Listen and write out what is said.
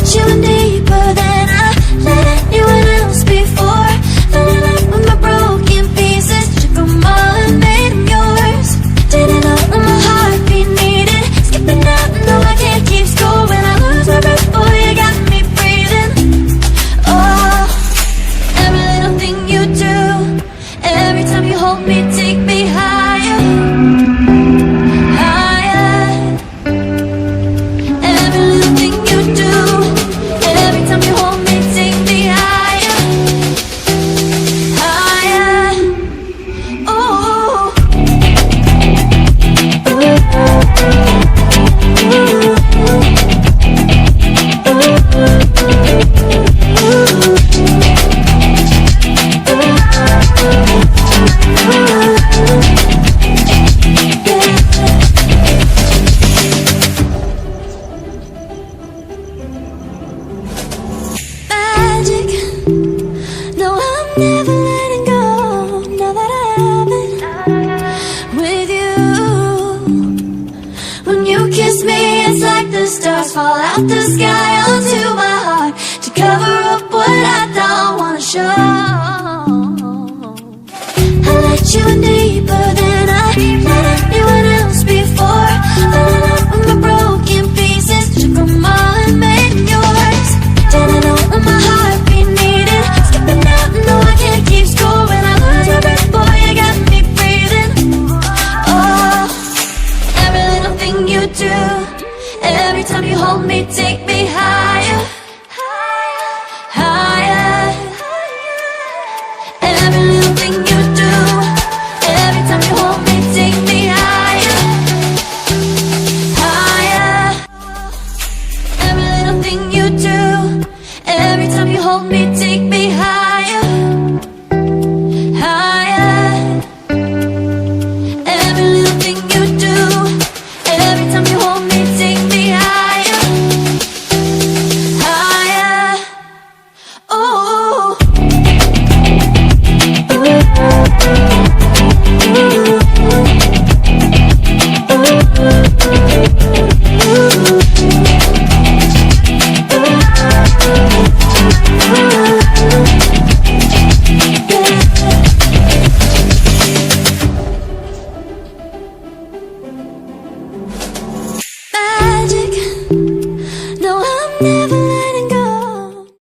let you in deeper than I let anyone else before. Filling up with my broken pieces, took them all and made them yours. Didn't know that my heartbeat needed skipping out, no I can't keep score. When I lose my breath, boy, you got me breathing. Oh, every little thing you do, every time you hold me, take me higher, higher. Every little thing you do, every time you hold me, take me higher, higher. Oh, magic. No, I'm never letting go. Now that I have it with you. When you kiss me, it's like the stars fall out the sky onto my heart to cover up what I don't wanna show. I let you in deeper than I let anyone else before. Filling up with my broken pieces, took them all and made them yours. Didn't know what my heartbeat needed skipping out, no I can't keep score. When I lose my breath, boy, you got me breathing. Oh, every little thing you do, every time you hold me, take me higher, higher. Every little thing you do, every time you hold me, take me higher, higher. Every little thing you do, every time you hold me, take me